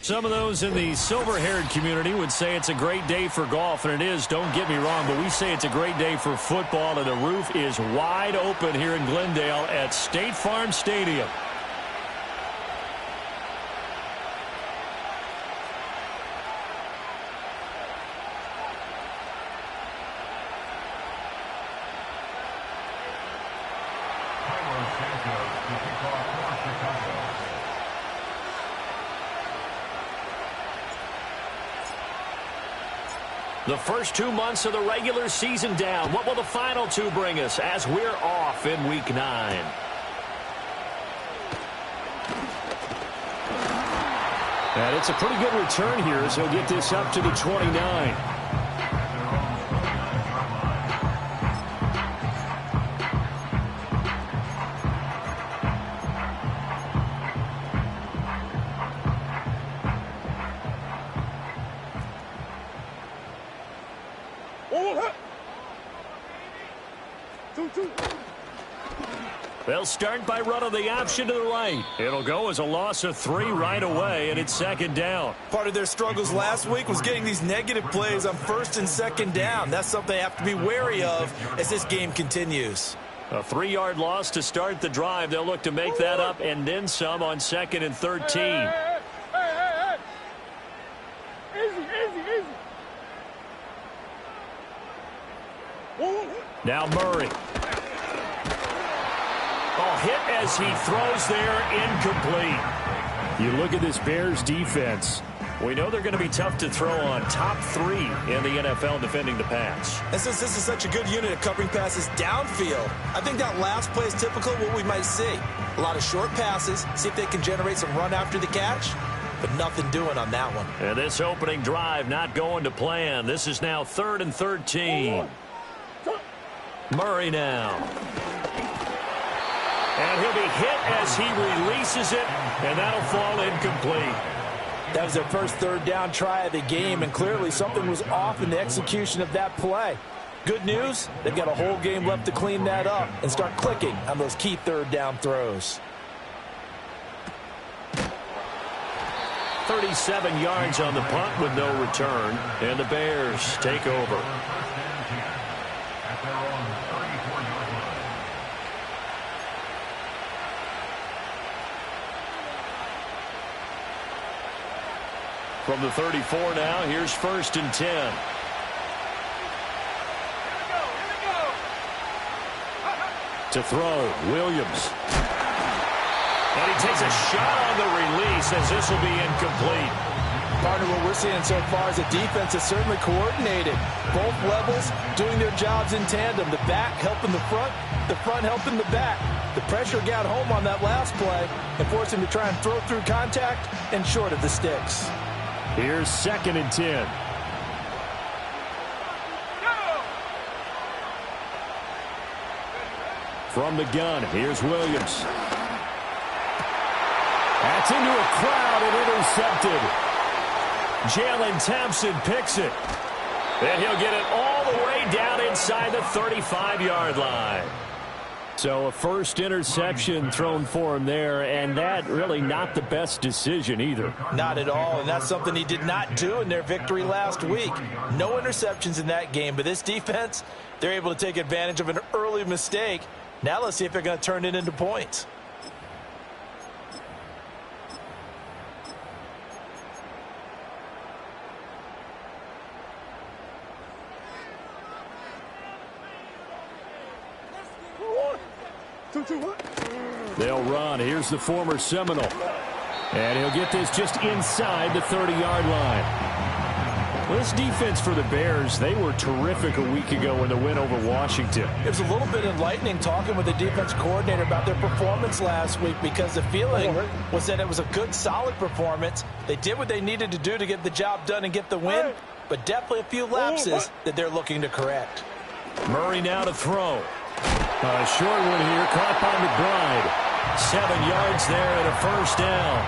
Some of those in the silver-haired community would say it's a great day for golf, and it is, don't get me wrong, but we say it's a great day for football, and the roof is wide open here in Glendale at State Farm Stadium. The first 2 months of the regular season down. What will the final two bring us as we're off in Week 9? And it's a pretty good return here as he'll get this up to the 29. They'll start by running the option to the right. It'll go as a loss of 3 right away, and it's second down. Part of their struggles last week was getting these negative plays on first and second down. That's something they have to be wary of as this game continues. A 3-yard loss to start the drive. They'll look to make that up and then some on 2nd and 13. Now Murray. Hit as he throws there, incomplete. You look at this Bears defense. We know they're going to be tough to throw on. Top 3 in the NFL defending the pass. And since this is such a good unit of covering passes downfield, I think that last play is typical of what we might see. A lot of short passes, see if they can generate some run after the catch, but nothing doing on that one. And this opening drive not going to plan. This is now 3rd and 13. Murray now. And he'll be hit as he releases it, and that'll fall incomplete. That was their first 3rd down try of the game, and clearly something was off in the execution of that play. Good news, they've got a whole game left to clean that up and start clicking on those key 3rd down throws. 37 yards on the punt with no return, and the Bears take over. From the 34 now, here's 1st and 10. To throw, Williams. And he takes a shot on the release as this will be incomplete. Partner, what we're seeing so far is the defense is certainly coordinated. Both levels doing their jobs in tandem. The back helping the front helping the back. The pressure got home on that last play and forced him to try and throw through contact and short of the sticks. Here's 2nd and 10. From the gun, here's Williams. That's into a crowd and intercepted. Jalen Thompson picks it. And he'll get it all the way down inside the 35-yard line. So a first interception thrown for him there, and that really not the best decision either. Not at all, and that's something he did not do in their victory last week. No interceptions in that game, but this defense, they're able to take advantage of an early mistake. Now let's see if they're going to turn it into points. They'll run. Here's the former Seminole. And he'll get this just inside the 30-yard line. Well, this defense for the Bears, they were terrific a week ago in the win over Washington. It was a little bit enlightening talking with the defense coordinator about their performance last week because the feeling was that it was a good, solid performance. They did what they needed to do to get the job done and get the win, but definitely a few lapses that they're looking to correct. Murray now to throw. A short one here, caught by McBride. 7 yards there and a first down.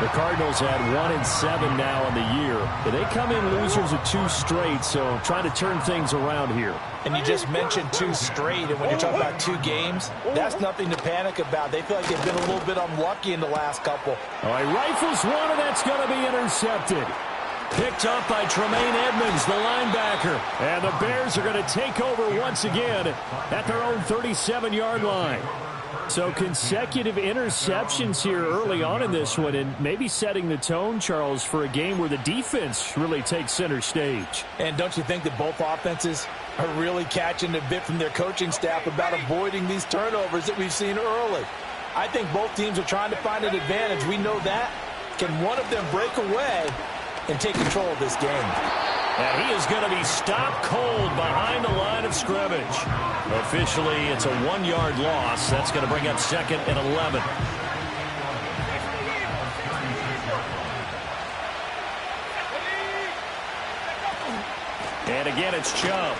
The Cardinals had 1-7 now in the year. They come in losers of 2 straight, so trying to turn things around here. And you just mentioned 2 straight, and when you're talking about 2 games, that's nothing to panic about. They feel like they've been a little bit unlucky in the last couple. All right, rifles one, and that's going to be intercepted. Picked up by Tremaine Edmonds, the linebacker. And the Bears are going to take over once again at their own 37-yard line. So consecutive interceptions here early on in this one, and maybe setting the tone, Charles, for a game where the defense really takes center stage. And don't you think that both offenses are really catching a bit from their coaching staff about avoiding these turnovers that we've seen early? I think both teams are trying to find an advantage. We know that. Can one of them break away and take control of this game? And he is going to be stopped cold behind the line of scrimmage. Officially, it's a 1-yard loss. That's going to bring up 2nd and 11. And again, it's Chubb.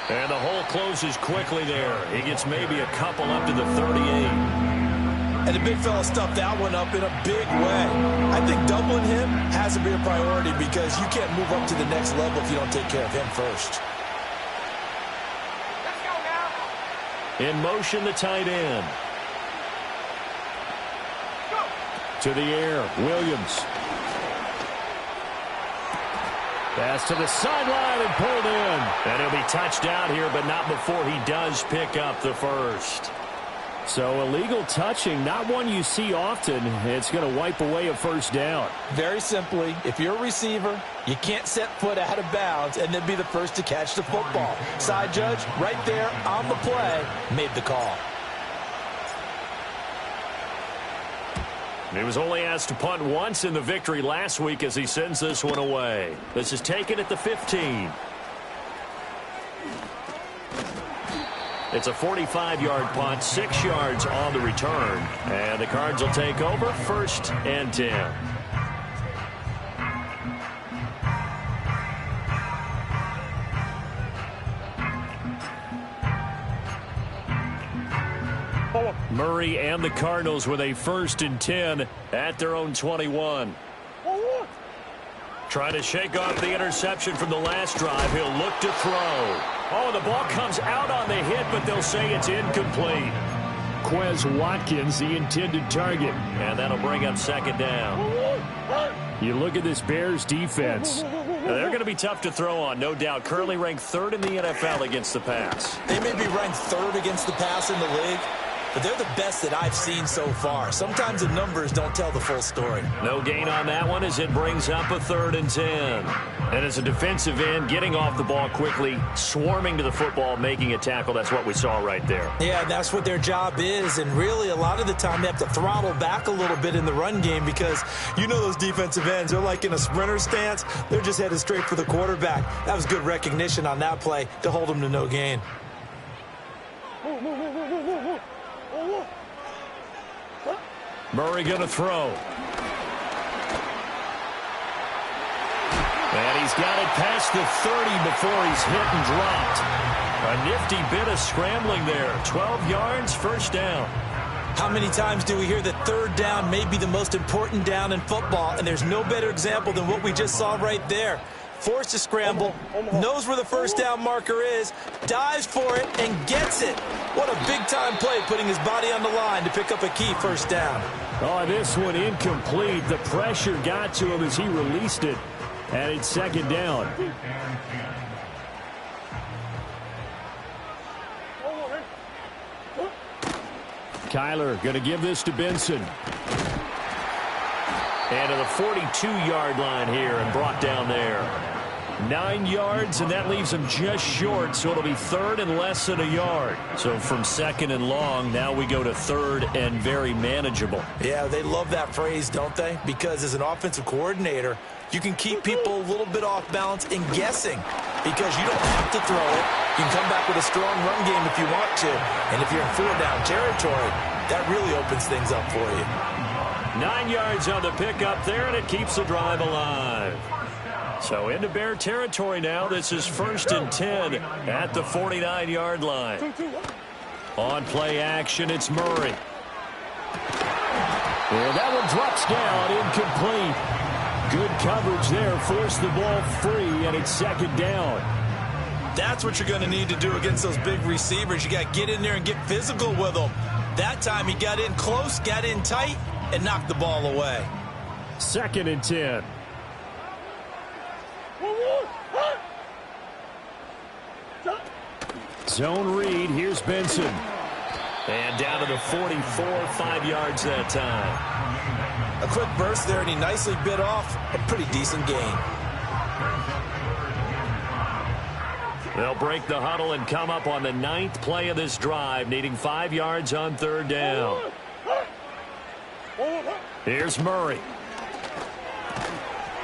And the hole closes quickly there. He gets maybe a couple up to the 38. And the big fella stuffed that one up in a big way. I think doubling him has to be a priority because you can't move up to the next level if you don't take care of him first. Let's go now. In motion, the tight end. Go. To the air, Williams. Pass to the sideline and pulled in. And he'll be touched down here, but not before he does pick up the first. So illegal touching, not one you see often. It's going to wipe away a first down. Very simply, if you're a receiver, you can't set foot out of bounds and then be the first to catch the football. Side judge, right there on the play, made the call. He was only asked to punt once in the victory last week as he sends this one away. This is taken at the 15. It's a 45-yard punt, 6 yards on the return. And the Cards will take over 1st and 10. Murray and the Cardinals with a 1st and 10 at their own 21. Trying to shake off the interception from the last drive. He'll look to throw. Oh, the ball comes out on the hit, but they'll say it's incomplete. Quez Watkins, the intended target. And that'll bring up 2nd down. You look at this Bears defense. They're going to be tough to throw on, no doubt. Currently ranked 3rd in the NFL against the pass. They may be ranked 3rd against the pass in the league, but they're the best that I've seen so far. Sometimes the numbers don't tell the full story. No gain on that one as it brings up a 3rd and 10. And as a defensive end, getting off the ball quickly, swarming to the football, making a tackle, that's what we saw right there. Yeah, that's what their job is. And really, a lot of the time, they have to throttle back a little bit in the run game because you know those defensive ends, they're like in a sprinter stance. They're just headed straight for the quarterback. That was good recognition on that play to hold them to no gain. Murray going to throw. And he's got it past the 30 before he's hit and dropped. A nifty bit of scrambling there. 12 yards, 1st down. How many times do we hear that 3rd down may be the most important down in football, and there's no better example than what we just saw right there. Forced to scramble, knows where the 1st down marker is, dives for it, and gets it. What a big-time play, putting his body on the line to pick up a key 1st down. Oh, this one incomplete. The pressure got to him as he released it, and it's 2nd down. Kyler going to give this to Benson. And to the 42-yard line here and brought down there. 9 yards, and that leaves him just short, so it'll be 3rd and less than a yard. So from 2nd and long, now we go to 3rd and very manageable. Yeah, they love that phrase, don't they? Because as an offensive coordinator, you can keep people a little bit off balance and guessing because you don't have to throw it. You can come back with a strong run game if you want to. And if you're in 4-down territory, that really opens things up for you. 9 yards on the pickup there, and it keeps the drive alive. So into Bear territory now. This is 1st and 10 at the 49-yard line. On play action, it's Murray. And that one drops down, incomplete. Good coverage there, forced the ball free, and it's second down. That's what you're going to need to do against those big receivers. You got to get in there and get physical with them. That time he got in close, got in tight, and knocked the ball away. 2nd and 10. Zone read. Here's Benson. And down to the 44, 5 yards that time. A quick burst there, and he nicely bit off a pretty decent gain. They'll break the huddle and come up on the 9th play of this drive, needing 5 yards on 3rd down. Here's Murray.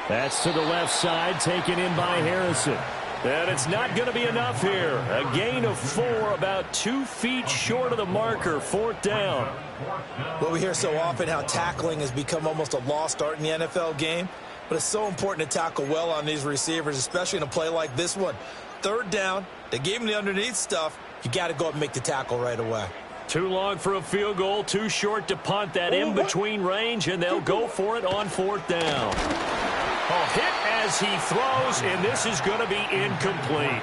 That's to the left side, taken in by Harrison. And it's not going to be enough here. A gain of 4, about 2 feet short of the marker, 4th down. Well, we hear so often how tackling has become almost a lost art in the NFL game, but it's so important to tackle well on these receivers, especially in a play like this one. 3rd down, they gave him the underneath stuff. You got to go up and make the tackle right away. Too long for a field goal, too short to punt that in-between range, and they'll go for it on 4th down. A hit as he throws, and this is going to be incomplete.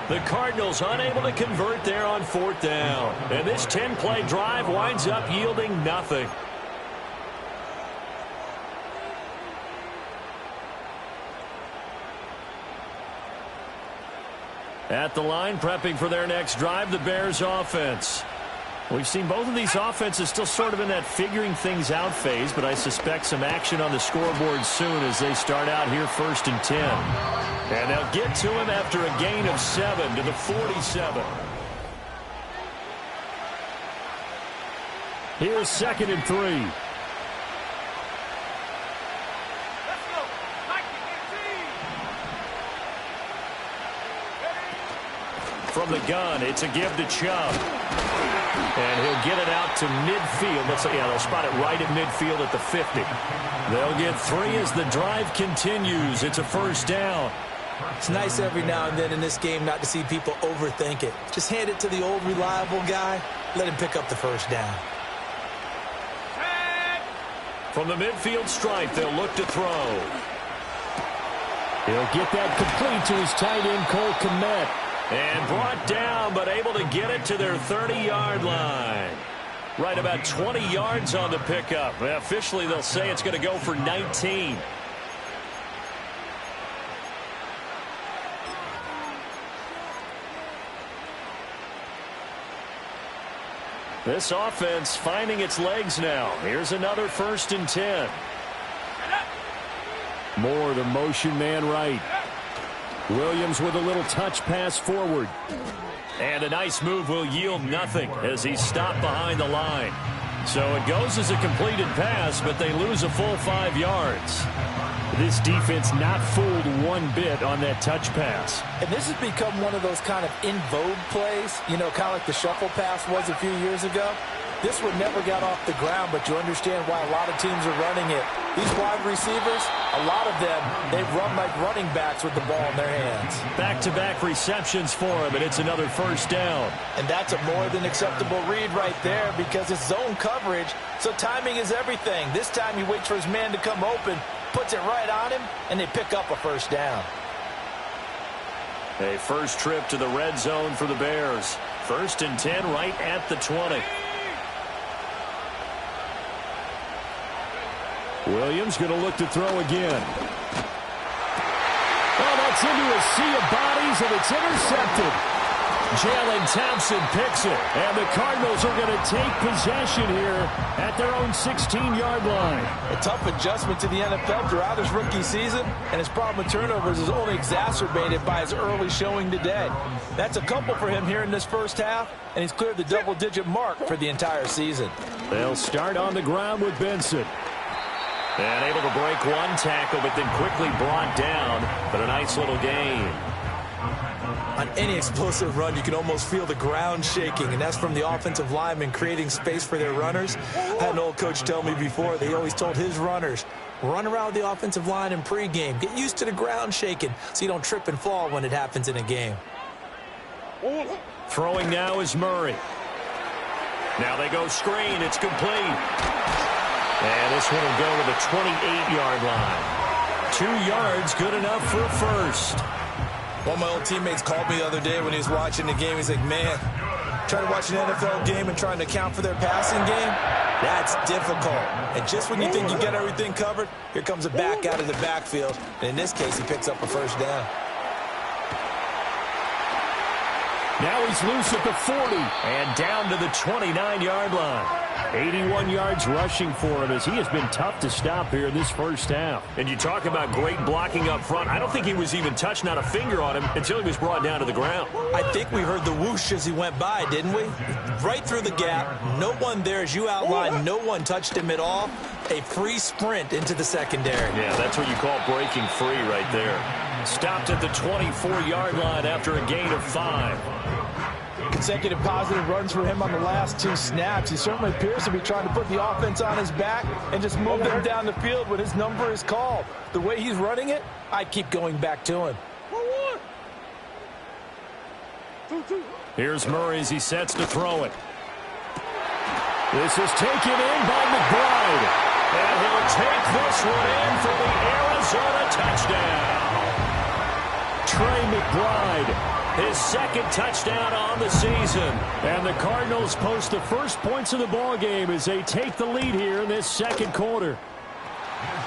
The Cardinals unable to convert there on 4th down. And this 10-play drive winds up yielding nothing. At the line, prepping for their next drive, the Bears offense. We've seen both of these offenses still sort of in that figuring things out phase, but I suspect some action on the scoreboard soon as they start out here 1st and 10. And they'll get to him after a gain of 7 to the 47. Here's 2nd and 3. From the gun, it's a give to Chubb. And he'll get it out to midfield. They'll spot it right at midfield at the 50. They'll get 3 as the drive continues. It's a 1st down. It's nice every now and then in this game not to see people overthink it. Just hand it to the old reliable guy. Let him pick up the 1st down. From the midfield stripe, they'll look to throw. He'll get that complete to his tight end, Cole Kmet. And brought down, but able to get it to their 30-yard line. Right about 20 yards on the pickup. Officially, they'll say it's going to go for 19. This offense finding its legs now. Here's another 1st and 10. Moore, the motion man right. Williams with a little touch pass forward. And a nice move will yield nothing as he's stopped behind the line. So it goes as a completed pass, but they lose a full 5 yards. This defense not fooled one bit on that touch pass. And this has become one of those kind of in vogue plays, kind of like the shuffle pass was a few years ago. This one never got off the ground, but you understand why a lot of teams are running it. These wide receivers, a lot of them, they run like running backs with the ball in their hands. Back-to-back receptions for him, and it's another 1st down. And that's a more than acceptable read right there because it's zone coverage, so timing is everything. This time he waits for his man to come open, puts it right on him, and they pick up a 1st down. A first trip to the red zone for the Bears. 1st and 10 right at the 20. Williams going to look to throw again. Oh, that's into a sea of bodies, and it's intercepted. Jalen Thompson picks it, and the Cardinals are going to take possession here at their own 16-yard line. A tough adjustment to the NFL throughout his rookie season, and his problem with turnovers is only exacerbated by his early showing today. That's a couple for him here in this 1st half, and he's cleared the double-digit mark for the entire season. They'll start on the ground with Benson. And able to break one tackle, but then quickly brought down. But a nice little gain. On any explosive run, you can almost feel the ground shaking, and that's from the offensive linemen creating space for their runners. I had an old coach tell me before, they always told his runners, run around the offensive line in pregame. Get used to the ground shaking so you don't trip and fall when it happens in a game. Throwing now is Murray. Now they go screen. It's complete. And this one will go to the 28-yard line. 2 yards, good enough for a first. One of my old teammates called me the other day when he was watching the game. He's like, man, trying to watch an NFL game and trying to account for their passing game, that's difficult. And just when you think you get everything covered, here comes a back out of the backfield. And in this case, he picks up a first down. Now he's loose at the 40 and down to the 29-yard line. 81 yards rushing for him as he has been tough to stop here in this first half. And you talk about great blocking up front. I don't think he was even touched, not a finger on him, until he was brought down to the ground. I think we heard the whoosh as he went by, didn't we? Right through the gap. No one there, as you outlined. No one touched him at all. A free sprint into the secondary. Yeah, that's what you call breaking free right there. Stopped at the 24-yard line after a gain of 5. Consecutive positive runs for him on the last 2 snaps. He certainly appears to be trying to put the offense on his back and just move them down the field when his number is called. The way he's running it, I keep going back to him. Here's Murray as he sets to throw it. This is taken in by McBride. And he'll take this one in for the Arizona touchdown. Trey McBride, his second touchdown on the season. And the Cardinals post the first points of the ball game as they take the lead here in this second quarter.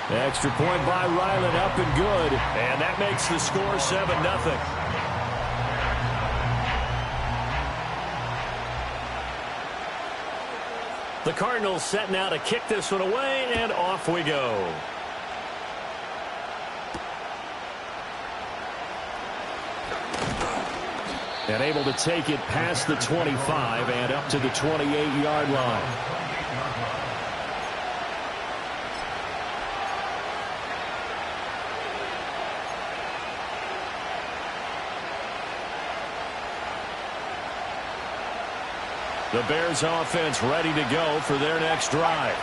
Extra point by Ryland, up and good. And that makes the score 7-0. The Cardinals setting out to kick this one away, and off we go. And able to take it past the 25 and up to the 28-yard line. The Bears offense ready to go for their next drive.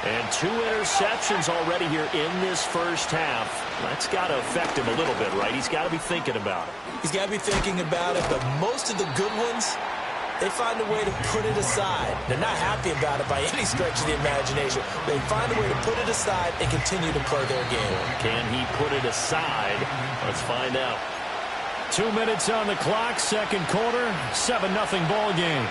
And 2 interceptions already here in this first half. That's got to affect him a little bit, right? He's got to be thinking about it. He's got to be thinking about it, but most of the good ones, they find a way to put it aside. They're not happy about it by any stretch of the imagination. They find a way to put it aside and continue to play their game. Can he put it aside? Let's find out. 2 minutes on the clock, second quarter, 7-0 ball game.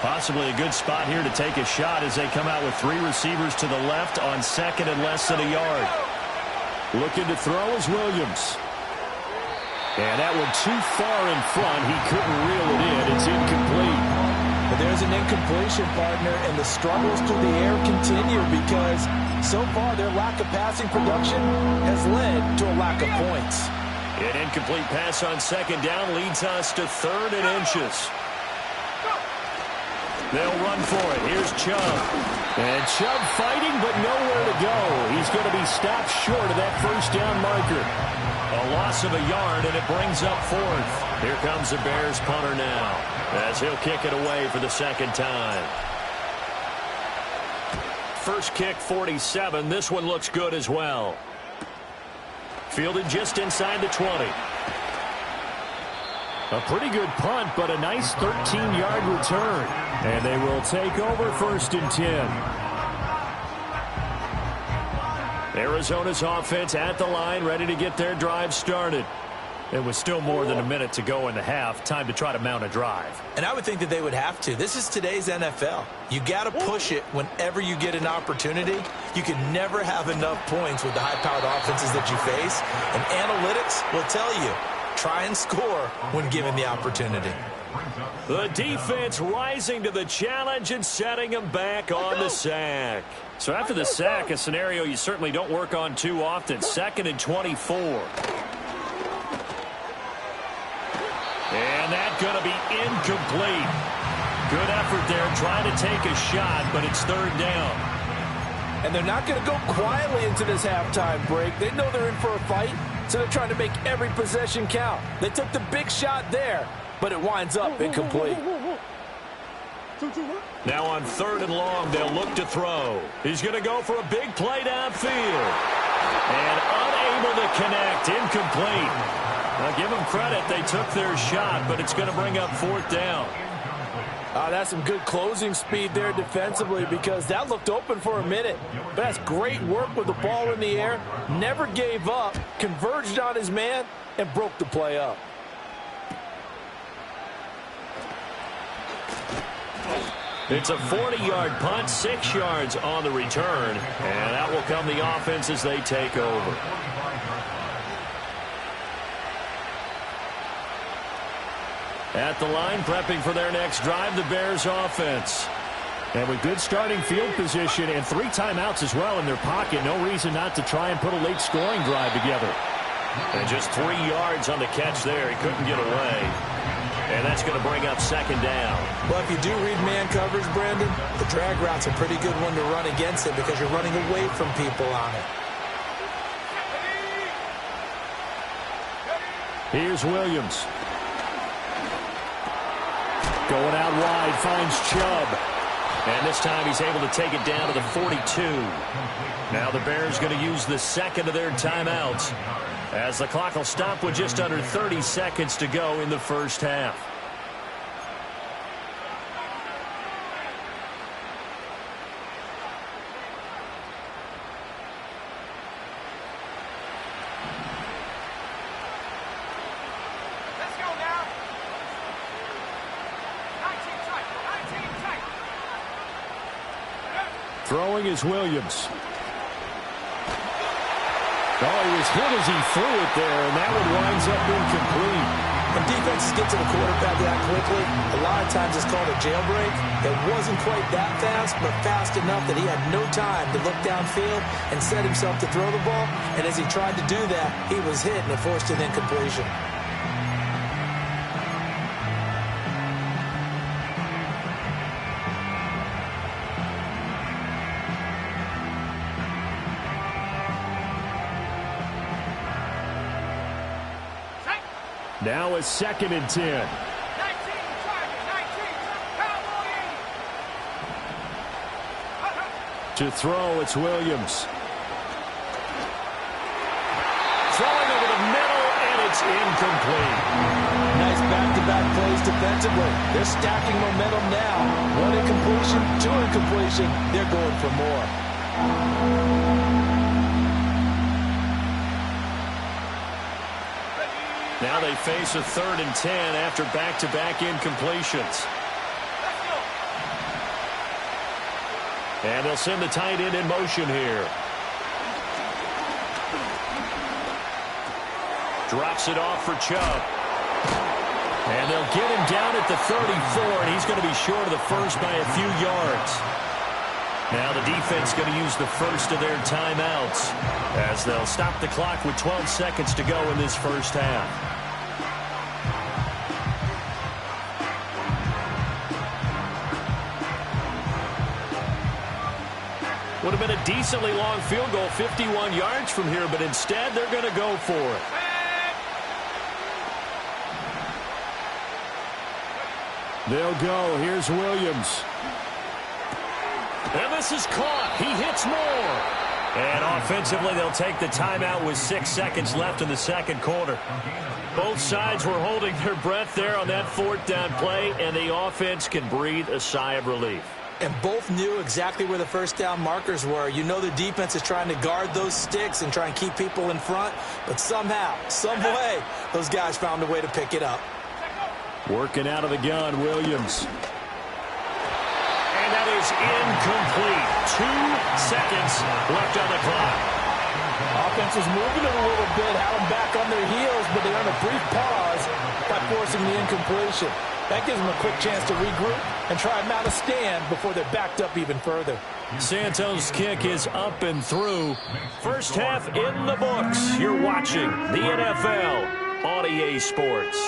Possibly a good spot here to take a shot as they come out with 3 receivers to the left on second and less than a yard. Looking to throw is Williams. And that one too far in front. He couldn't reel it in. It's incomplete. But there's an incompletion, partner, and the struggles through the air continue because so far their lack of passing production has led to a lack of points. An incomplete pass on second down leads us to 3rd and inches. They'll run for it. Here's Chubb. And Chubb fighting, but nowhere to go. He's going to be stopped short of that first down marker. A loss of a yard, and it brings up 4th. Here comes the Bears punter now, as he'll kick it away for the second time. First kick, 47. This one looks good as well. Fielded just inside the 20. A pretty good punt, but a nice 13-yard return. And they will take over 1st and 10. Arizona's offense at the line, ready to get their drive started. It was still more than a minute to go in the half. Time to try to mount a drive. And I would think that they would have to. This is today's NFL. You got to push it whenever you get an opportunity. You can never have enough points with the high-powered offenses that you face. And analytics will tell you, try and score when given the opportunity. The defense rising to the challenge and setting them back on the sack. So after the sack, a scenario you certainly don't work on too often. 2nd and 24. And that's going to be incomplete. Good effort there trying to take a shot, but it's 3rd down. And they're not going to go quietly into this halftime break. They know they're in for a fight, so they're trying to make every possession count. They took the big shot there, but it winds up incomplete. Now on 3rd and long, they'll look to throw. He's going to go for a big play downfield. And unable to connect, incomplete. Now give them credit, they took their shot, but it's going to bring up 4th down. That's some good closing speed there defensively because that looked open for a minute. But that's great work with the ball in the air. Never gave up, converged on his man, and broke the play up. It's a 40-yard punt, 6 yards on the return, and that will come the offense as they take over. At the line, prepping for their next drive, the Bears offense. And with good starting field position and 3 timeouts as well in their pocket, no reason not to try and put a late scoring drive together. And just 3 yards on the catch there. He couldn't get away. And that's going to bring up second down. Well, if you do read man coverage, Brandon, the drag route's a pretty good one to run against it because you're running away from people on it. Here's Williams. Going out wide, finds Chubb. And this time he's able to take it down to the 42. Now the Bears going to use the second of their timeouts as the clock will stop with just under 30 seconds to go in the first half. Throwing is Williams. Oh, he was hit as he threw it there, and that one winds up incomplete. When defenses get to the quarterback that quickly, a lot of times it's called a jailbreak. It wasn't quite that fast, but fast enough that he had no time to look downfield and set himself to throw the ball. And as he tried to do that, he was hit and it forced an incompletion. Now it's 2nd and 10. 19, To throw, it's Williams. Throwing over the middle, and it's incomplete. Nice back-to-back plays defensively. They're stacking momentum now. 1 incompletion, 2 incompletion. They're going for more. Now they face a 3rd and 10 after back-to-back incompletions. And they'll send the tight end in motion here. Drops it off for Chubb. And they'll get him down at the 34, and he's going to be short of the first by a few yards. Now the defense going to use the first of their timeouts as they'll stop the clock with 12 seconds to go in this first half. Would have been a decently long field goal, 51 yards from here, but instead they're going to go for it. They'll go. Here's Williams. And this is caught. He hits more. And offensively, they'll take the timeout with 6 seconds left in the second quarter. Both sides were holding their breath there on that 4th down play, and the offense can breathe a sigh of relief. And both knew exactly where the first down markers were. You know the defense is trying to guard those sticks and try and keep people in front. But somehow, some way, those guys found a way to pick it up. Working out of the gun, Williams. And that is incomplete. 2 seconds left on the clock. Offense was moving it a little bit, had them back on their heels, but they earned a brief pause by forcing the incompletion. That gives them a quick chance to regroup and try and mount a stand before they're backed up even further. Santos' kick is up and through. First half in the books. You're watching the NFL on EA Sports.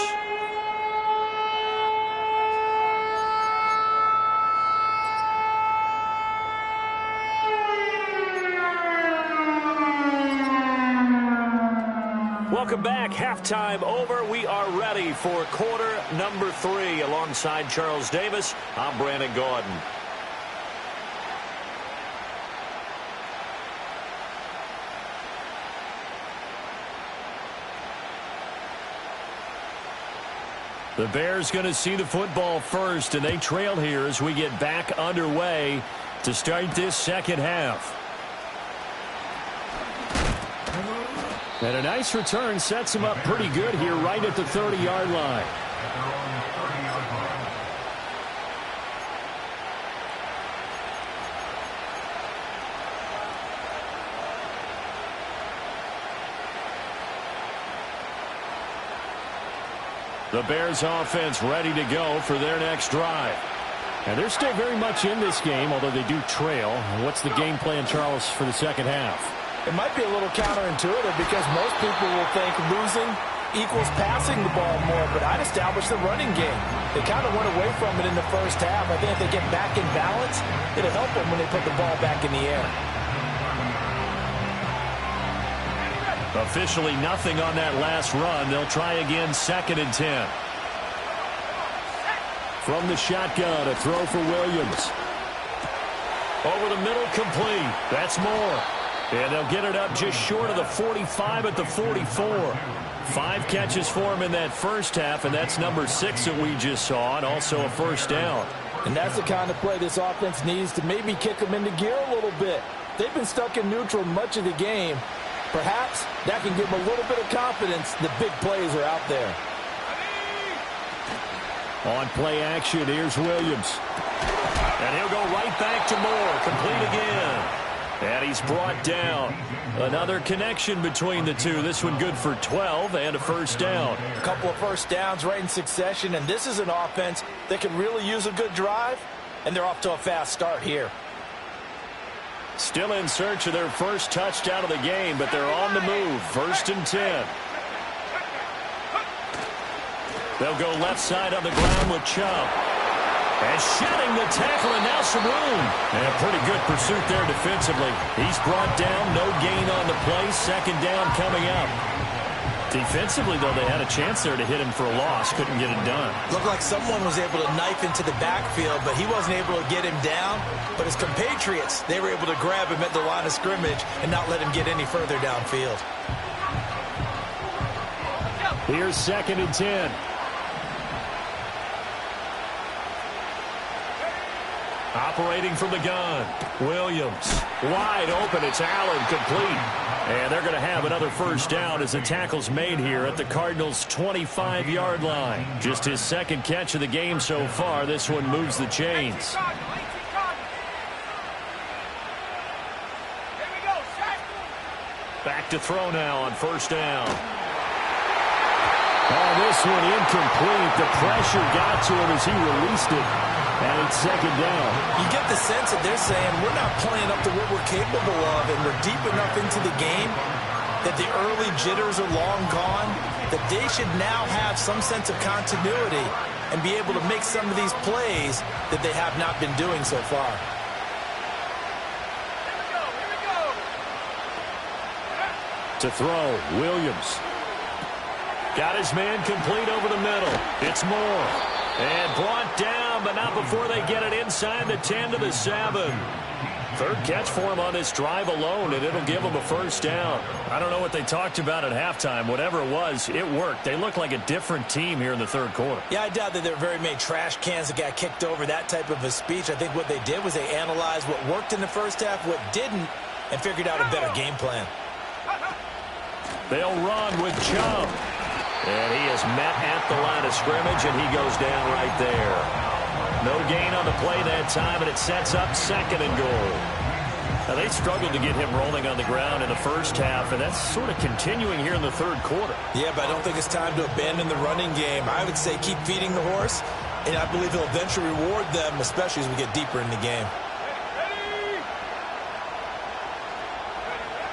Welcome back. Halftime over. We are ready for quarter number 3. Alongside Charles Davis, I'm Brandon Gordon. The Bears going to see the football first, and they trail here as we get back underway to start this second half. And a nice return sets him up pretty good here right at the 30-yard line. The Bears offense ready to go for their next drive. And they're still very much in this game, although they do trail. What's the game plan, Charles, for the second half? It might be a little counterintuitive because most people will think losing equals passing the ball more, but I'd establish the running game. They kind of went away from it in the first half. I think if they get back in balance, it'll help them when they put the ball back in the air. Officially nothing on that last run. They'll try again, 2nd and 10. From the shotgun, a throw for Williams. Over the middle, complete. That's more. And they'll get it up just short of the 45 at the 44. 5 catches for him in that first half, and that's number 6 that we just saw, and also a first down. And that's the kind of play this offense needs to maybe kick them into gear a little bit. They've been stuck in neutral much of the game. Perhaps that can give them a little bit of confidence. The big plays are out there. On play action, here's Williams. And he'll go right back to Moore. Complete again. And he's brought down. Another connection between the two. This one good for 12 and a first down. A couple of first downs right in succession, and this is an offense that can really use a good drive, and they're off to a fast start here. Still in search of their first touchdown of the game, but they're on the move. 1st and 10. They'll go left side on the ground with Chubb. And shedding the tackle, and now some room. And a pretty good pursuit there defensively. He's brought down, no gain on the play. 2nd down coming up. Defensively, though, they had a chance there to hit him for a loss. Couldn't get it done. Looked like someone was able to knife into the backfield, but he wasn't able to get him down. But his compatriots, they were able to grab him at the line of scrimmage and not let him get any further downfield. Here's 2nd and 10. Operating from the gun. Williams. Wide open. It's Allen, complete. And they're going to have another first down as the tackle's made here at the Cardinals' 25-yard line. Just his 2nd catch of the game so far. This one moves the chains. Back to throw now on first down. Oh, this one incomplete. The pressure got to him as he released it. And it's 2nd down. You get the sense that they're saying we're not playing up to what we're capable of, and we're deep enough into the game that the early jitters are long gone, that they should now have some sense of continuity and be able to make some of these plays that they have not been doing so far. To throw, Williams. Got his man complete over the middle. It's Moore. And brought down, but not before they get it inside the 10 to the 7. 3rd catch for him on this drive alone, and it'll give him a first down. I don't know what they talked about at halftime. Whatever it was, it worked. They look like a different team here in the 3rd quarter. Yeah, I doubt that there were very many trash cans that got kicked over, that type of a speech. I think what they did was they analyzed what worked in the first half, what didn't, and figured out a better game plan. They'll run with Chubb. And he is met at the line of scrimmage, and he goes down right there. No gain on the play that time, and it sets up 2nd and goal. Now, they struggled to get him rolling on the ground in the first half, and that's sort of continuing here in the 3rd quarter. Yeah, but I don't think it's time to abandon the running game. I would say keep feeding the horse, and I believe he'll eventually reward them, especially as we get deeper in the game.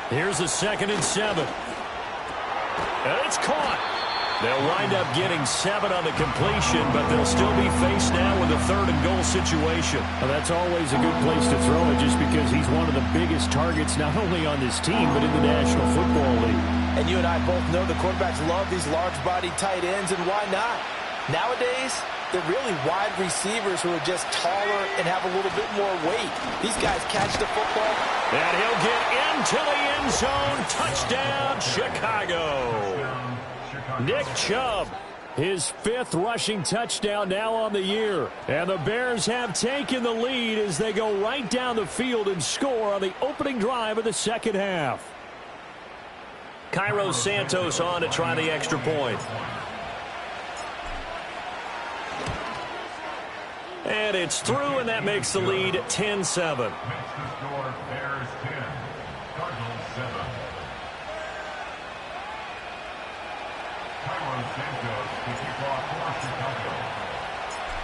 Here's the 2nd and 7. And it's caught. They'll wind up getting 7 on the completion, but they'll still be faced now with a 3rd and goal situation. Well, that's always a good place to throw it just because he's one of the biggest targets not only on this team but in the National Football League. And you and I both know the quarterbacks love these large-bodied tight ends, and why not? Nowadays, they're really wide receivers who are just taller and have a little bit more weight. These guys catch the football. And he'll get into the end zone. Touchdown, Chicago. Nick Chubb His 5th rushing touchdown now on the year. And the Bears have taken the lead as they go right down the field and score on the opening drive of the second half. Cairo Santos on to try the extra point. And it's through, and that makes the lead 10-7.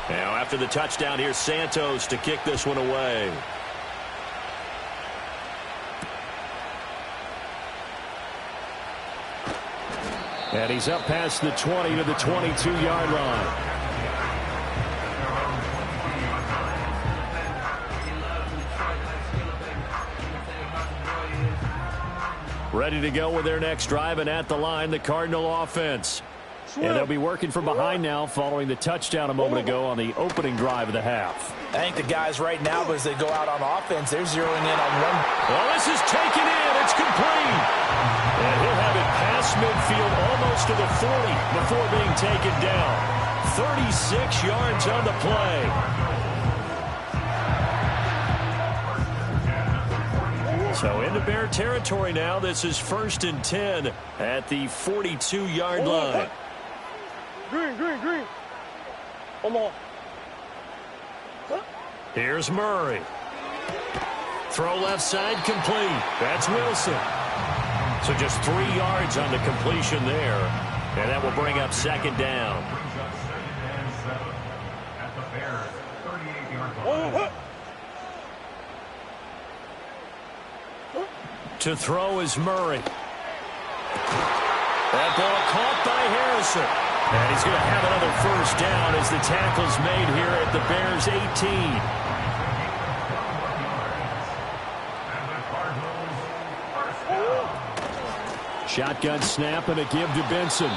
Now after the touchdown, here's Santos to kick this one away. And he's up past the 20 to the 22-yard line. Ready to go with their next drive, and at the line, the Cardinal offense. And they'll be working from behind now following the touchdown a moment ago on the opening drive of the half. I think the guys right now, as they go out on offense, they're zeroing in on one. Well, this is taken in. It's complete. And he'll have it past midfield almost to the 40 before being taken down. 36 yards on the play. So into Bear territory now. This is 1st and 10 at the 42-yard line. Green. Come on. Here's Murray. Throw left side complete. That's Wilson. So just 3 yards on the completion there. And that will bring up 2nd down. To throw is Murray. That ball caught by Harrison. And he's going to have another 1st down as the tackle's made here at the Bears' 18. Shotgun snap and a give to Benson.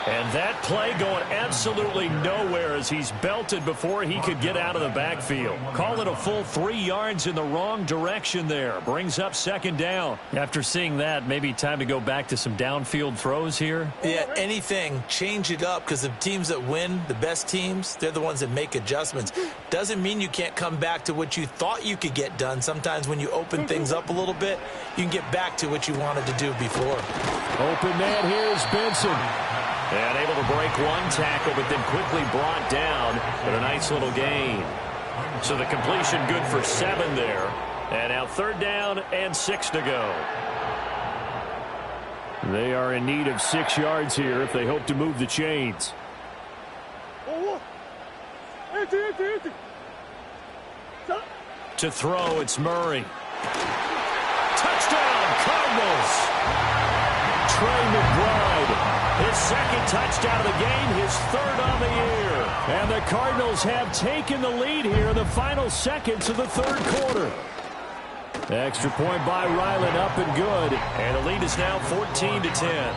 And that play going absolutely nowhere as he's belted before he could get out of the backfield. Call it a full 3 yards in the wrong direction there. Brings up 2nd down. After seeing that, maybe time to go back to some downfield throws here. Yeah, anything. Change it up, because the teams that win, the best teams, they're the ones that make adjustments. Doesn't mean you can't come back to what you thought you could get done. Sometimes when you open things up a little bit, you can get back to what you wanted to do before. Open man here is Benson. And able to break one tackle, but then quickly brought down with a nice little gain. So the completion good for 7 there. And now 3rd down and 6 to go. They are in need of 6 yards here if they hope to move the chains. To throw, it's Murray. Touchdown, Cardinals! Trey McBride, his 2nd touchdown of the game, his 3rd on the year. And the Cardinals have taken the lead here in the final seconds of the 3rd quarter. Extra point by Ryland, up and good. And the lead is now 14-10.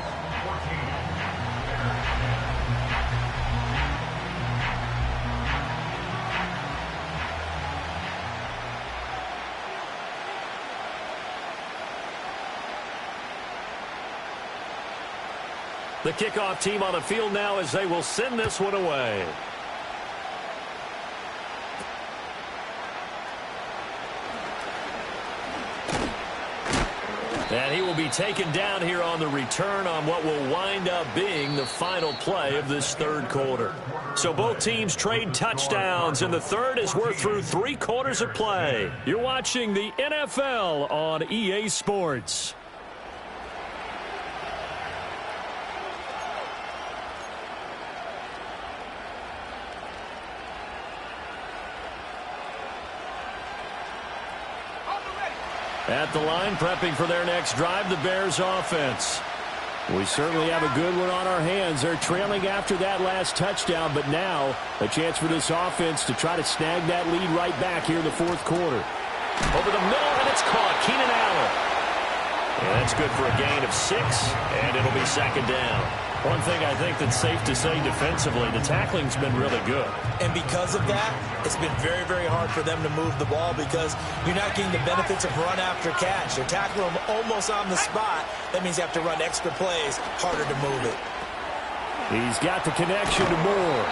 The kickoff team on the field now as they will send this one away. And he will be taken down here on the return on what will wind up being the final play of this 3rd quarter. So both teams trade touchdowns, and the 3rd as we're through 3 quarters of play. You're watching the NFL on EA Sports. At the line, prepping for their next drive, the Bears offense. We certainly have a good one on our hands. They're trailing after that last touchdown, but now a chance for this offense to try to snag that lead right back here in the 4th quarter. Over the middle, and it's caught. Keenan Allen. And that's good for a gain of 6, and it'll be 2nd down. One thing I think that's safe to say defensively, the tackling's been really good. And because of that, it's been very, very hard for them to move the ball because you're not getting the benefits of run after catch. They're tackling them almost on the spot. That means you have to run extra plays, harder to move it. He's got the connection to Moore.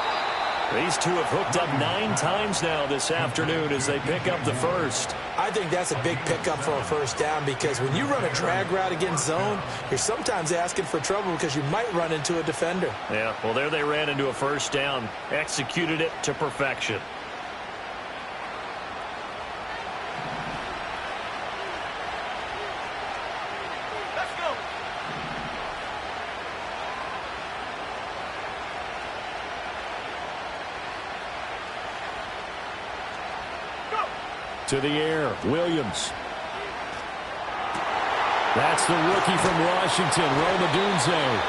These two have hooked up 9 times now this afternoon as they pick up the first. I think that's a big pickup for a first down because when you run a drag route against zone, you're sometimes asking for trouble because you might run into a defender. Yeah, well, there they ran into a first down, executed it to perfection. To the air, Williams. That's the rookie from Washington, Rome Odunze.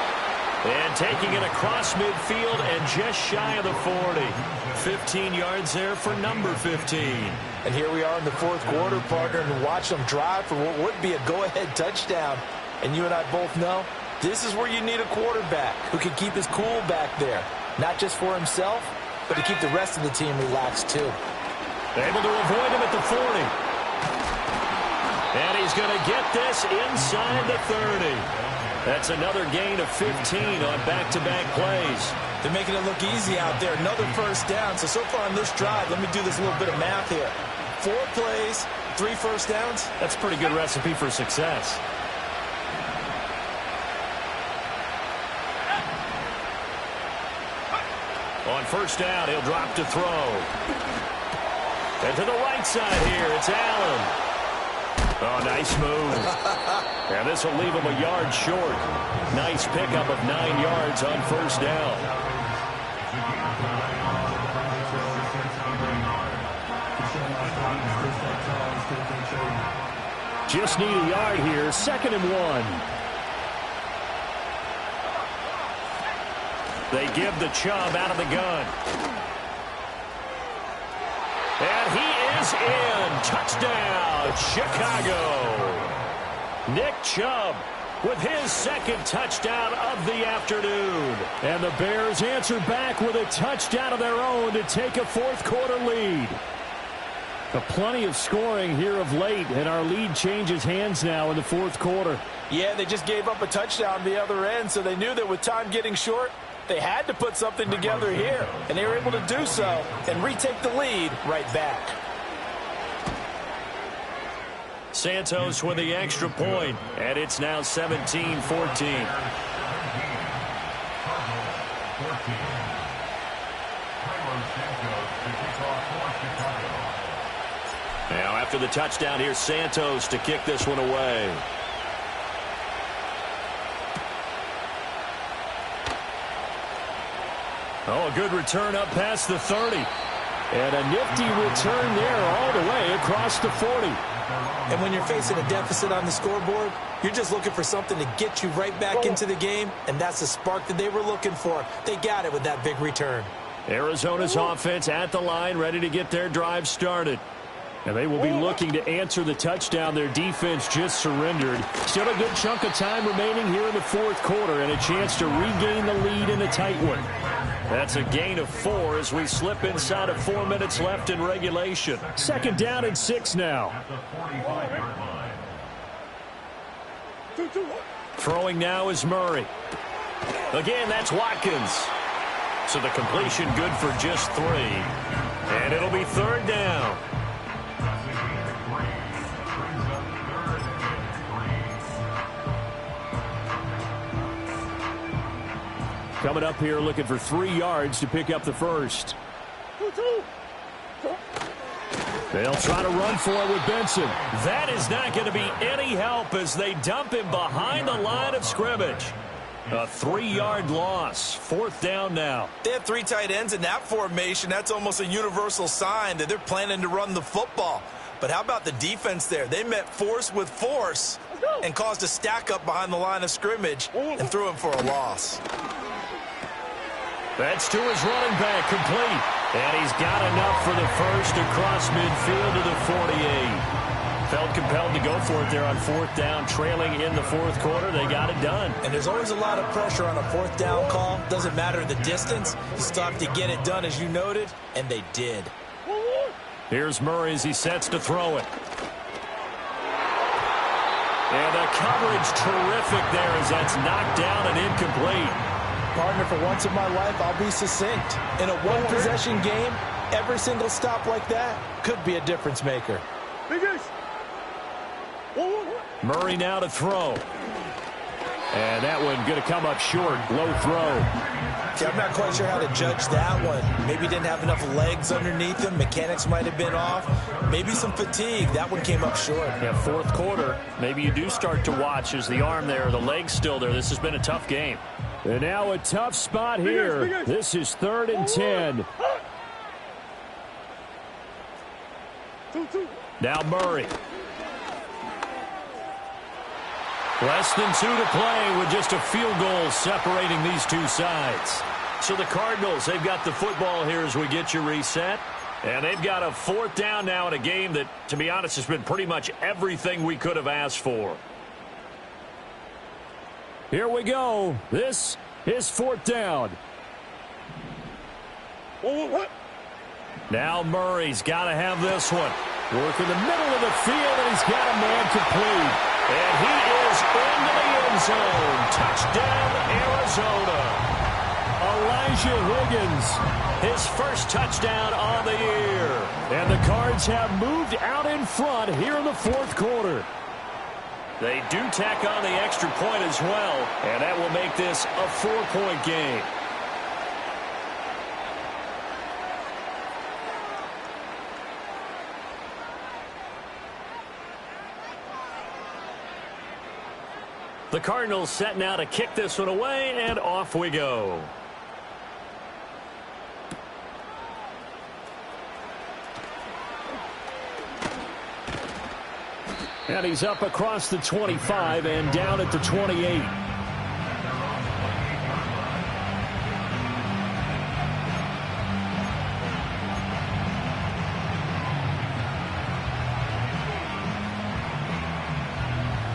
And taking it across midfield and just shy of the 40. 15 yards there for number 15. And here we are in the fourth quarter, partner, and watch them drive for what would be a go-ahead touchdown. And you and I both know this is where you need a quarterback who can keep his cool back there. Not just for himself, but to keep the rest of the team relaxed too. Able to avoid him at the 40. And he's going to get this inside the 30. That's another gain of 15 on back-to-back plays. They're making it look easy out there. Another first down. So far on this drive, let me do this little bit of math here. 4 plays, 3 first downs. That's a pretty good recipe for success. On first down, he'll drop to throw. And to the right side here, it's Allen. Oh, nice move. And this will leave him a yard short. Nice pickup of 9 yards on first down. Just need a yard here, 2nd and 1. They give the Chubb out of the gun. And he is in. Touchdown, Chicago. Nick Chubb with his 2nd touchdown of the afternoon. And the Bears answer back with a touchdown of their own to take a fourth quarter lead. Plenty of scoring here of late, and our lead changes hands now in the fourth quarter. Yeah, they just gave up a touchdown on the other end, so they knew that with time getting short, they had to put something together here, and they were able to do so and retake the lead right back. Santos with the extra point, and it's now 17-14. Now after the touchdown, here's Santos to kick this one away. Oh, a good return up past the 30. And a nifty return there all the way across the 40. And when you're facing a deficit on the scoreboard, you're just looking for something to get you right back into the game, and that's the spark that they were looking for. They got it with that big return. Arizona's offense at the line, ready to get their drive started. And they will be looking to answer the touchdown their defense just surrendered. Still a good chunk of time remaining here in the fourth quarter and a chance to regain the lead in a tight one. That's a gain of 4 as we slip inside of 4 minutes left in regulation. 2nd down and 6 now. Throwing now is Murray. Again, that's Watkins. So the completion good for just 3. And it'll be 3rd down. Coming up here looking for 3 yards to pick up the first. They'll try to run for it with Benson. That is not going to be any help as they dump him behind the line of scrimmage. A 3-yard loss. 4th down now. They have 3 tight ends in that formation. That's almost a universal sign that they're planning to run the football. But how about the defense there? They met force with force and caused a stack up behind the line of scrimmage and threw him for a loss. That's to his running back, complete. And he's got enough for the first across midfield to the 48. Felt compelled to go for it there on 4th down, trailing in the fourth quarter. They got it done. And there's always a lot of pressure on a 4th down call. Doesn't matter the distance. You still have to get it done, as you noted, and they did. Here's Murray as he sets to throw it. And the coverage terrific there as that's knocked down and incomplete. Partner, for once in my life, I'll be succinct. In a one-possession game, every single stop like that could be a difference maker. Murray now to throw. And that one going to come up short. Low throw. See, I'm not quite sure how to judge that one. Maybe didn't have enough legs underneath him. Mechanics might have been off. Maybe some fatigue. That one came up short. Yeah, fourth quarter. Maybe you do start to watch as the arm there, the leg's still there. This has been a tough game. And now a tough spot here. This is 3rd and 10. Now Murray. Less than 2 to play with just a field goal separating these two sides. So the Cardinals, they've got the football here as we get you reset. And they've got a 4th down now in a game that, to be honest, has been pretty much everything we could have asked for. Here we go. This is 4th down. Now Murray's got to have this one. Work in the middle of the field, and he's got a man complete. And he is into the end zone. Touchdown, Arizona. Elijah Higgins, his first touchdown on the year. And the Cards have moved out in front here in the 4th quarter. They do tack on the extra point as well, and that will make this a 4-point game. The Cardinals set now to kick this one away, and off we go. And he's up across the 25 and down at the 28.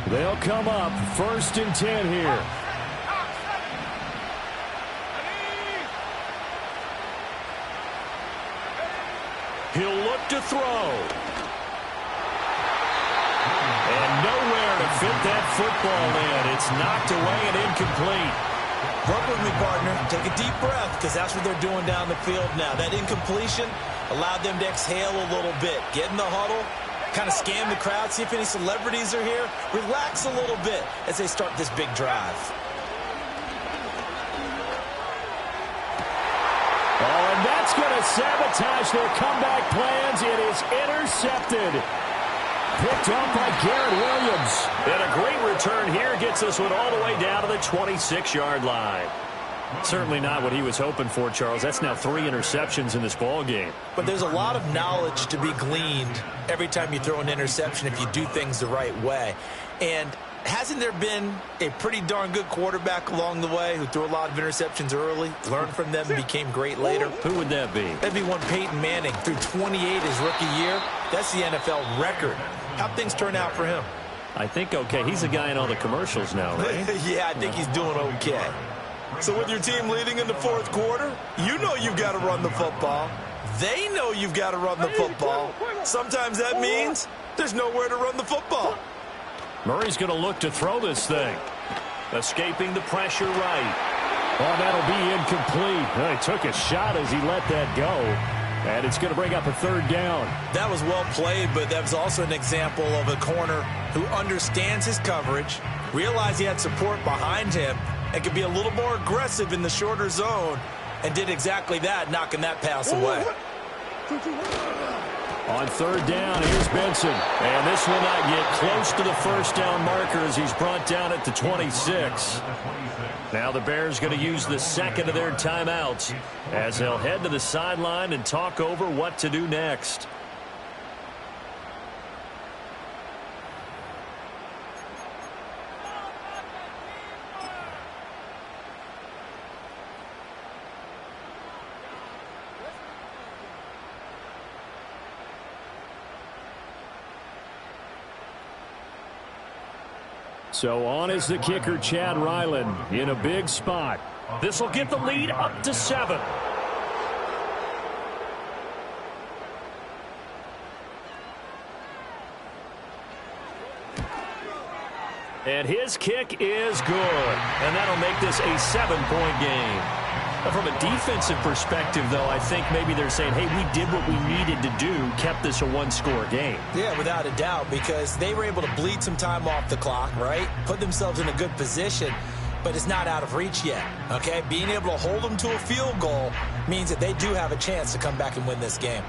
They'll come up 1st and 10 here. He'll look to throw. And nowhere to fit that football in. It's knocked away and incomplete. Work with me, partner. Take a deep breath, because that's what they're doing down the field now. That incompletion allowed them to exhale a little bit. Get in the huddle. Kind of scan the crowd, see if any celebrities are here. Relax a little bit as they start this big drive. Oh, and that's going to sabotage their comeback plans. It is intercepted. Picked up by Garrett Williams. And a great return here gets this one all the way down to the 26-yard line. Certainly not what he was hoping for, Charles. That's now 3 interceptions in this ball game. But there's a lot of knowledge to be gleaned every time you throw an interception if you do things the right way. And hasn't there been a pretty darn good quarterback along the way who threw a lot of interceptions early, learned from them, and became great later? Who would that be? That'd be one Peyton Manning. Threw 28 his rookie year. That's the NFL record. How'd things turn out for him? I think okay. He's the guy in all the commercials now, right? Yeah, I think he's doing okay. So with your team leading in the 4th quarter, you know you've got to run the football. They know you've got to run the football. Sometimes that means there's nowhere to run the football. Murray's going to look to throw this thing. Escaping the pressure right. Oh, that'll be incomplete. Well, he took a shot as he let that go. And it's going to bring up a 3rd down. That was well played, but that was also an example of a corner who understands his coverage, realized he had support behind him, and could be a little more aggressive in the shorter zone, and did exactly that, knocking that pass away. On 3rd down, here's Benson. And this will not get close to the 1st down marker as he's brought down at the 26. Now the Bears going to use the 2nd of their timeouts as they'll head to the sideline and talk over what to do next. So on is the kicker, Chad Ryland, in a big spot. This will get the lead up to 7. And his kick is good. And that'll make this a 7-point game. Now, from a defensive perspective, though, I think maybe they're saying, hey, we did what we needed to do, kept this a one-score game. Yeah, without a doubt, because they were able to bleed some time off the clock, right? Put themselves in a good position, but it's not out of reach yet, okay? Being able to hold them to a field goal means that they do have a chance to come back and win this game.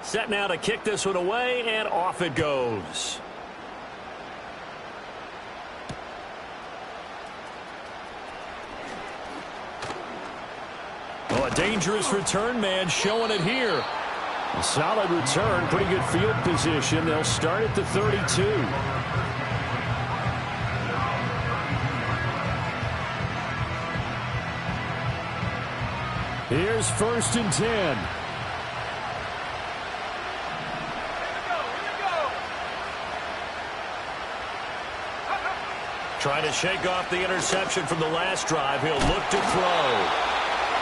Set now to kick this one away, and off it goes. Oh, a dangerous return man showing it here. A solid return, pretty good field position. They'll start at the 32. Here's 1st and 10. Trying to shake off the interception from the last drive. He'll look to throw.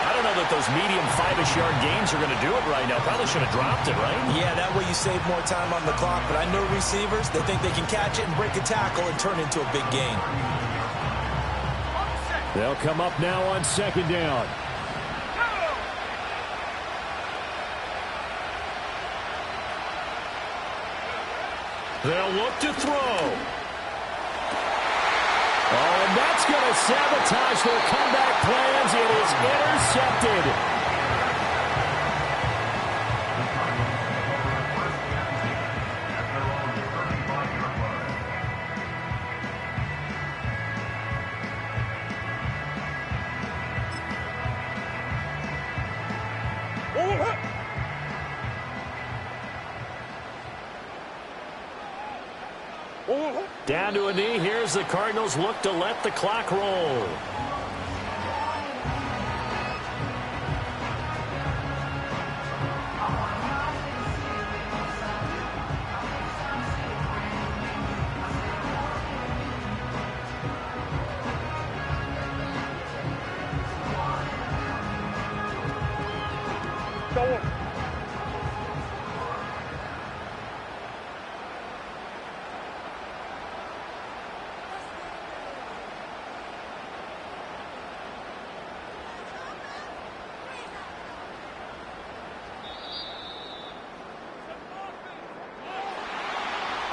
I don't know that those medium 5-ish yard gains are going to do it right now. Probably should have dropped it, right? Yeah, that way you save more time on the clock. But I know receivers, they think they can catch it and break a tackle and turn it into a big gain. They'll come up now on 2nd down. They'll look to throw. Oh, and that's going to sabotage their comeback plans. It is intercepted. Down to a knee. Here's the Cardinals look to let the clock roll.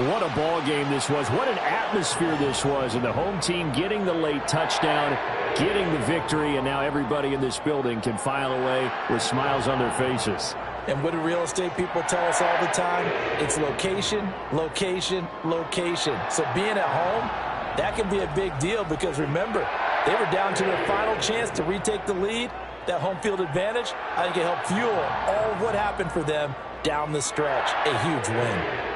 What a ball game this was. What an atmosphere this was. And the home team getting the late touchdown, getting the victory, and now everybody in this building can file away with smiles on their faces. And what do real estate people tell us all the time? It's location, location, location. So being at home, that can be a big deal because, remember, they were down to their final chance to retake the lead. That home field advantage, I think it helped fuel all of what happened for them down the stretch. A huge win.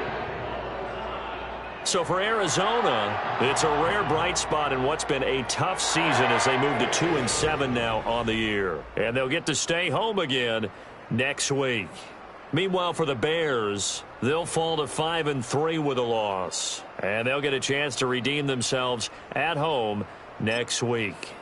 So for Arizona, it's a rare bright spot in what's been a tough season as they move to 2-7 now on the year. And they'll get to stay home again next week. Meanwhile, for the Bears, they'll fall to 5-3 with a loss. And they'll get a chance to redeem themselves at home next week.